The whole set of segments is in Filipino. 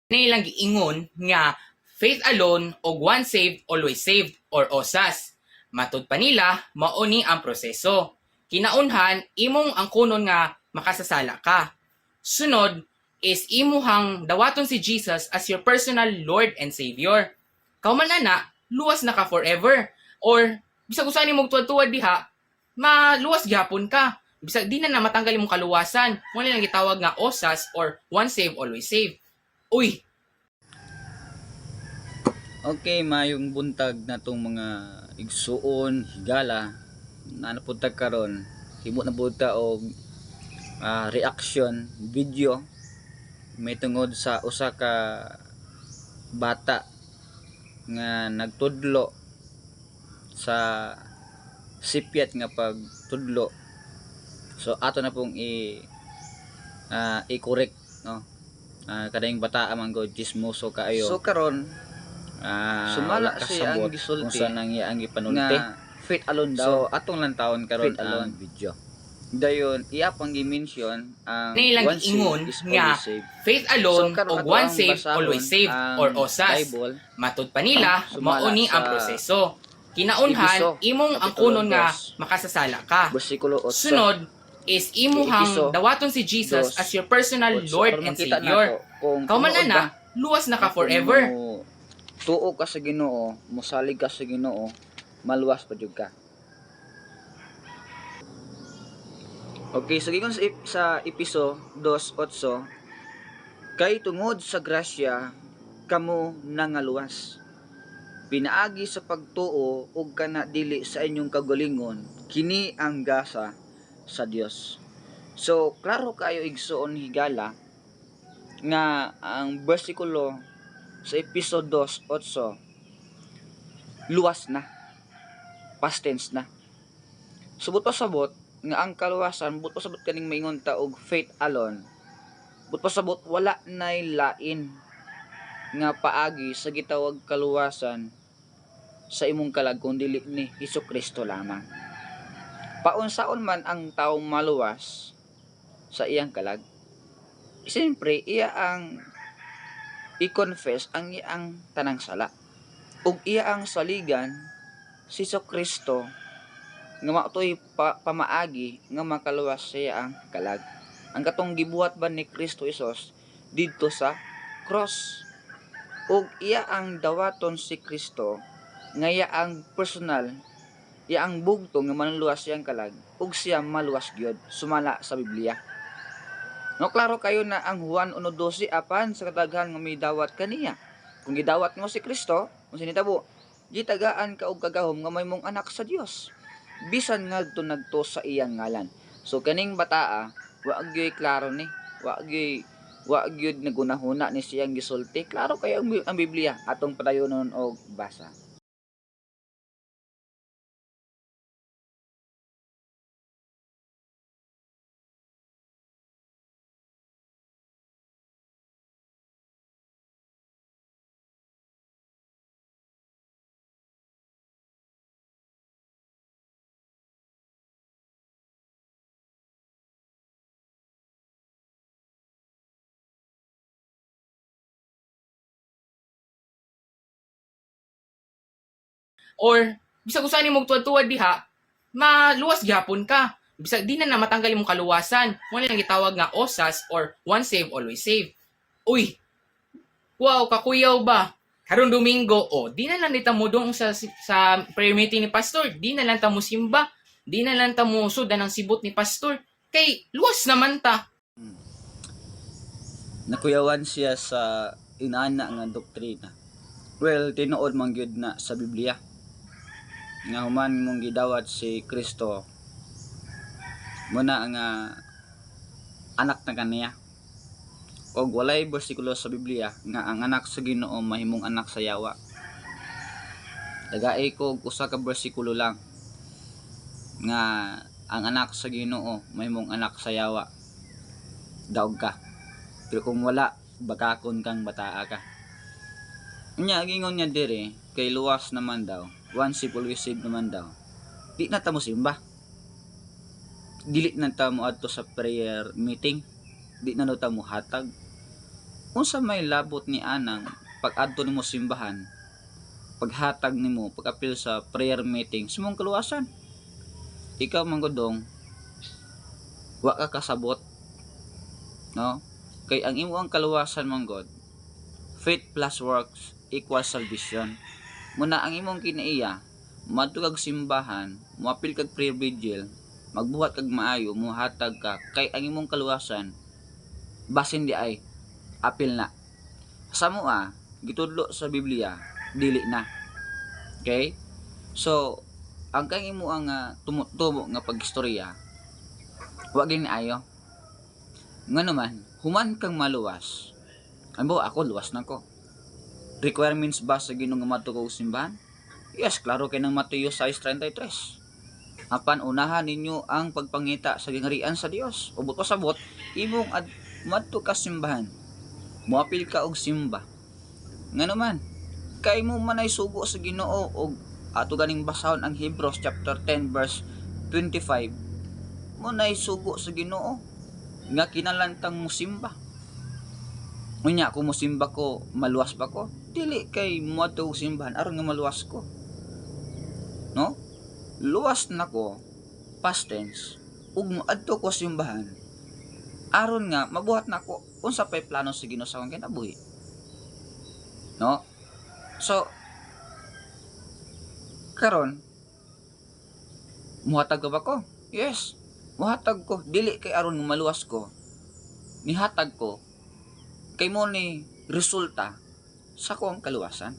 Nilang giingon nga faith alone o once saved always saved or OSAS. Matud pa nila mao ni ang proseso. Kinaunhan imong ang kunon nga makasasala ka. Sunod is imuhang dawaton si Jesus as your personal Lord and Savior. Kauman ana, luwas na ka forever. Or bisag usa nimo tuwad-tuwad diha, maluwas gyapon ka. Bisag di na matanggal imong kaluwasan. Mo lang gitawag nga OSAS or once saved always saved. Uy, Okay, mayong buntag na tong mga igsuon, higala na napunta karon. Himo na buta og reaction video may tungod sa usa ka bata nga nagtudlo sa sipyat nga pagtudlo. So ato na pong i-correct, no. Kadayong bata man go chismoso kaayo. So karon sumala siya ang gisulti kung saan ang iyang gipanulti nga faith alone daw. So atong lang taon karon ang video. Dayon iya pang gi-mention ang nilang giingon nga faith alone o once saved always saved or OSAS. Matud pa nila mao ni ang proseso. Kinaunhan imong ang kunon nga makasasala ka. Sunod is imuhang dawaton si Jesus as your personal Lord and Savior. Kauman ana, luwas na ka forever. Tuo ka sa Ginoo, mosalig ka sa Ginoo, maluwas pa jud ka. Okay, so gigon sa episo 2:8, kay tungod sa grasya kamo nangaluwas. Pinaagi sa pagtuo ug kana dili sa inyong kagalingon, kini ang gasa sa Dios. So klaro kayo igsuon higala nga ang bersikulo sa episode 2:8 luwas na, past tense na. Subot pasabot nga ang kaluwasan, but pasabot kaning maingon ta og faith alone, but pasabot wala nay lain nga paagi sa gitawag kaluwasan sa imong kalag kun dili ni Hesukristo lamang. Paunsaon man ang taong maluwas sa iyang kalag, siyempre iya ang i-confess ang iyang tanang sala ug iya ang saligan si Hesukristo nga matoy pamaagi nga makaluwas siya ang kalag. Ang katong gibuhat ba ni Kristo Hesus didto sa cross, ug iya ang dawaton si Kristo nga iya ang personal, iya ang bugto nga manluwas siyang kalag ug siya maluwas gyud sumala sa Biblia. No, klaro kayo na ang Juan 1:12 apan sa kadaghan nga may dawat kaniya. Kung gidawat mo si Kristo, kung sinitabo, gitagaan ka og kagahom nga may mong anak sa Dios. Bisan ngadto nagto sa iyang ngalan. So kaning bataa, wa gyud klaro ni, wa gyud nagunahuna ni siyang gisulti. Klaro kayo ang Biblia atong padayonon og basa. Or bisag usa nimo tuwad-tuwad diha, maluwas gyapon ka. Bisag di na matanggal imong kaluwasan. Mo lang gitawag nga OSAS or once saved always saved. Uy, wow, kakuyaw ba? Karon Domingo, di na lang nita mo doon sa prayer meeting ni pastor. Di na lang ta mo simba. Di na lang ta mo sudan ng sibot ni pastor. Kay luwas naman ta. Nakuyawan siya sa inana nga doktrina. Well, tinuod man gyud na sa Biblia nga human mong gidawat si Kristo muna nga anak na kaniya. Og walay bersikulo sa Biblia nga ang anak sa Ginoo mahimong anak sa yawa. Dagay ko usa ka bersikulo lang nga ang anak sa Ginoo mahimong anak sa yawa. Daog ka. Pero kung wala, bakakon kang bataa ka. Nya gingon niya dire kay luwas naman daw, once always saved naman daw. Di na ta mo simba. Dili na ta mo adto sa prayer meeting. Di na ta mo hatag. unsa may labot ni anang pag-adto nimo simbahan, paghatag nimo, pag-apil sa prayer meeting sa imong kaluwasan. Ikaw manggudong wa ka kasabot, no? Kay ang imong kaluwasan manggod, faith plus works equals salvation. Muna ang imong kinaiya, madto kag simbahan, moapil kag prayer vigil, magbuhat kag maayo, muhatag ka kay ang imong kaluwasan basin di ay apil na. Sa mua, gitudlo sa Biblia, dili na. Okay? So, ang kang imo ang tumutubo nga pagistorya, wa gyud ayo. Nga naman, human kang maluwas. Ano ako luwas na ko. Requirements ba sa Ginoo nga madto ko simbahan? Yes, klaro kay nang Mateo 6:33. Apan unahan ninyo ang pagpangita sa gingharian sa Dios. Ubot pasabot, imong madto ka simbahan. Moapil ka og simba. Nga naman, kay mo manay sugo sa Ginoo og ato ganing basahon ang Hebrews chapter 10 verse 25. Mo nay sugo sa Ginoo nga kinalantang musimba. Unya kung musimba ko, maluwas ba ko? Dili kay moadto og simbahan aron nga maluwas ko. No? Luwas na ko past tense ug moadto ko simbahan aron nga mabuhat na ko unsa pay plano sa Ginoo sa akong kinabuhi. No? So karon muhatag ko ba ko? Yes, muhatag ko. Dili kay aron maluwas ko. Nihatag ko kay mo ni resulta sa kong kaluwasan.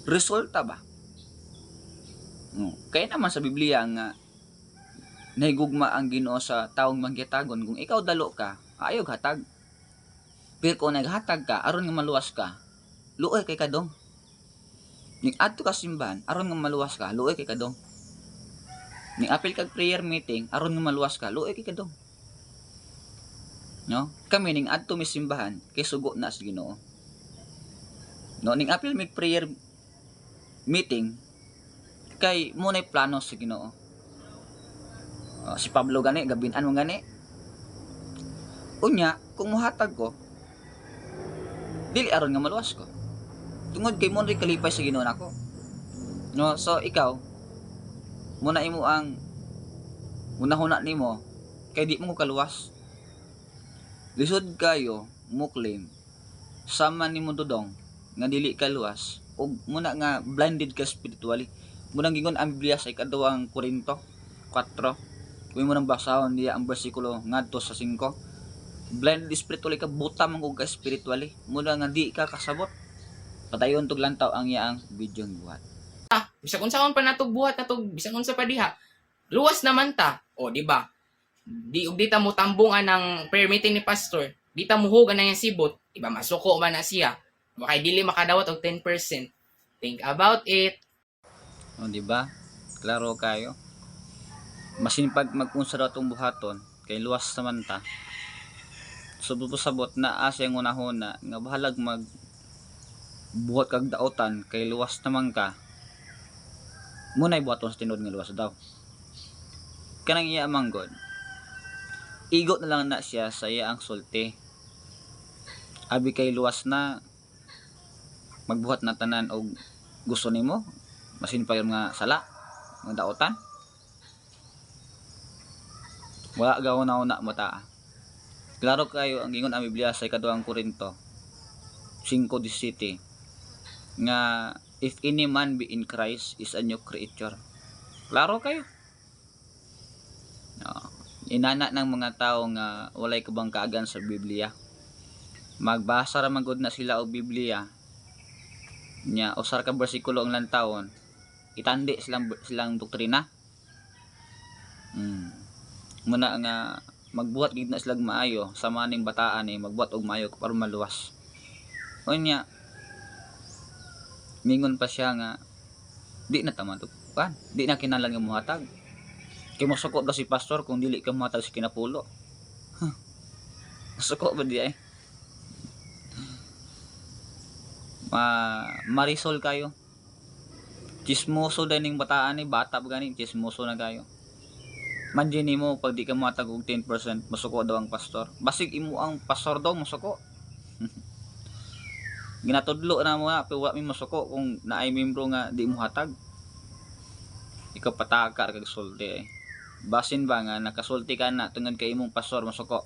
Resulta ba? No. Kaya naman sa Biblia nga nahigugma ang Ginoo sa taong manggitagon kung ikaw dalo ka, ayaw hatag. Pero kung naghatag ka aron nga maluwas ka, luoy kay kadong. Ning adto ka simbahan aron nga maluwas ka, luoy kay kadong. Ning apil kag prayer meeting aron nga maluwas ka, luoy kay kadong. No? Kami ning adto mi simbahan kay sugo na sa Ginoo. No, ning apil mi prayer meeting kay mo nay plano sa Ginoo. Si Pablo gani gabin-an mo gani. Unya, kung muhatag ko, dili aron nga maluwas ko. Tungod kay mo ray kalipay sa Ginoo nako. No, so ikaw muna imo ang una-huna nimo kay di mo ko kaluwas. Lisod kayo mo claim sama nimo dudong nga dili ka luwas ug muna nga blinded ka spiritually. Munang gingon ang Biblia sa ikaduhang Korinto 4. Kung mo nang basahon diya ang bersikulo ngadto sa 5. Blinded spiritually ka, buta man ka spiritually. Muna nga di ka kasabot. Padayon tug lantaw ang iyaang video buhat. Bisag unsa man pa natog buhat natog bisag unsa pa diha. Luwas naman ta. O di ba? Di ug dita mo tambungan ng prayer meeting ni pastor. Dita mo hugan na yang sibot. Iba masuko man na siya. Makay dili makadawat og 10%. Think about it. O di ba? Klaro kayo. Masinpag mag-unsa daw tong buhaton kay luwas naman ta. Sabot na asa yung unahuna nga bahalag mag buhat kag daotan kay luwas naman ka. Munay buhaton sa tinud nga luwas daw. Kanang iya manggod. Igot na lang na siya sa iya ang sulti. Abi kay luwas na magbuhat na tanan og gusto nimo masin pa yung nga sala nga daotan. Wala gawon na una mata. Klaro kayo ang ingon ang Biblia sa ikaduhang Korinto 5:17 nga if any man be in Christ is a new creature. Klaro kayo. No. Inana ng mga tao nga walay kabang kaagan sa Biblia. Magbasa ra man gud na sila og Biblia. Nya usar ka bersikulo ang lantawon. Itandi silang doktrina. Muna nga magbuhat gid na sila maayo sa maning bataan magbuhat og maayo para maluwas. Unya mingon pa siya nga di na tama to. Di na kinahanglan nga muhatag. Kay mosuko daw si pastor kung dili ka muhatag sa kinapulo. Suko ba di ay? Marisol kayo. Chismoso din ning bataan bata ba gani chismoso na kayo. Manjin nimo pag di ka muhatag og 10% masuko daw ang pastor. Basig imo ang pastor daw masuko. ginatudlo na mo na pero wa mi masuko kung naay membro nga di mo hatag. Ikaw patakar kag sulti eh. Basin ba nga nakasulti ka na tungod kay imong pastor masuko.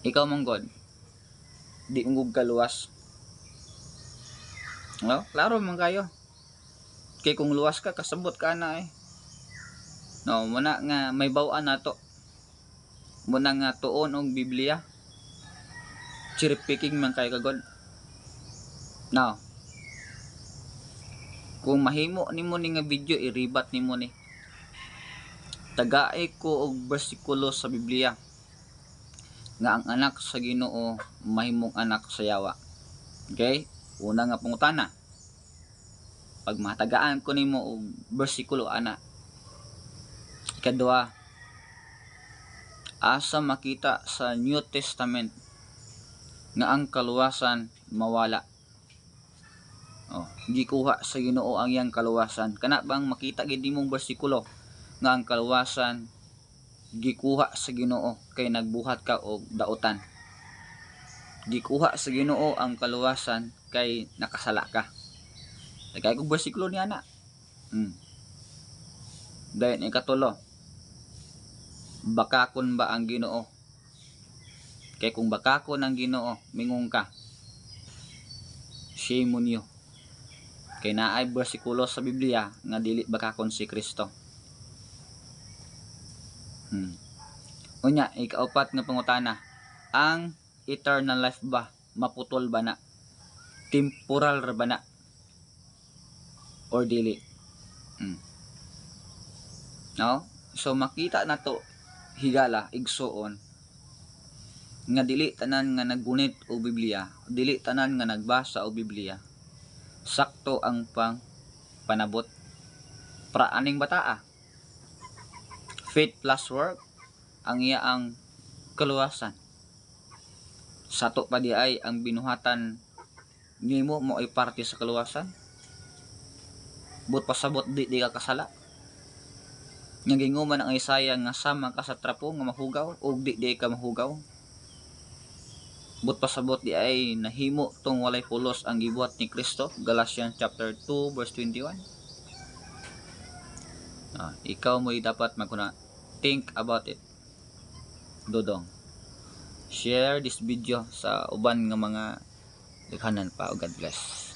Ikaw manggod di ungog kaluwas. No, klaro man kayo. Kay kung luwas ka kasabot ka na eh. No, muna nga may baw-an nato. Muna nga tuon og Biblia. Cherry picking man kay kagod. Now, kung mahimo nimo ni nga video iribat nimo ni. Tagaay ko og bersikulo sa Biblia nga ang anak sa Ginoo mahimong anak sa yawa. Okay? Una nga pangutana. Pag matagaan ko nimo og bersikulo ana. Ikaduha, asa makita sa New Testament nga ang kaluwasan mawala. Oh, gikuha sa Ginoo ang iyang kaluwasan. Kana bang makita gid nimong bersikulo nga ang kaluwasan gikuha sa Ginoo kay nagbuhat ka og dautan. Gikuha sa Ginoo ang kaluwasan kay nakasala ka. Tagay kog bersikulo ni ana. Dayon ikatulo. Bakakon ba ang Ginoo? Kay kung bakakon ang Ginoo, mingon ka. Shame on you. Kay naay bersikulo sa Biblia nga dili bakakon si Kristo. Unya, ikaapat nga pangutana. Ang eternal life ba maputol ba na? Temporal ra ba na? Or dili? No? So makita na to higala igsuon nga dili tanan nga naggunit o Biblia, dili tanan nga nagbasa o Biblia sakto ang panabot para aning bataa. Faith plus work ang iya ang kaluwasan. Sato pa di ay ang binuhatan nimo mo ay parte sa kaluwasan. But pasabot di ka kasala. Nga ginguman ang Isaiah nga sama ka sa trapo nga mahugaw ug di ka mahugaw. But pasabot di ay nahimo tong walay pulos ang gibuhat ni Kristo. Galatians chapter 2 verse 21. Ikaw mo dapat magkuna think about it. Dodong. Share this video sa uban nga mga daghanan pa. God bless.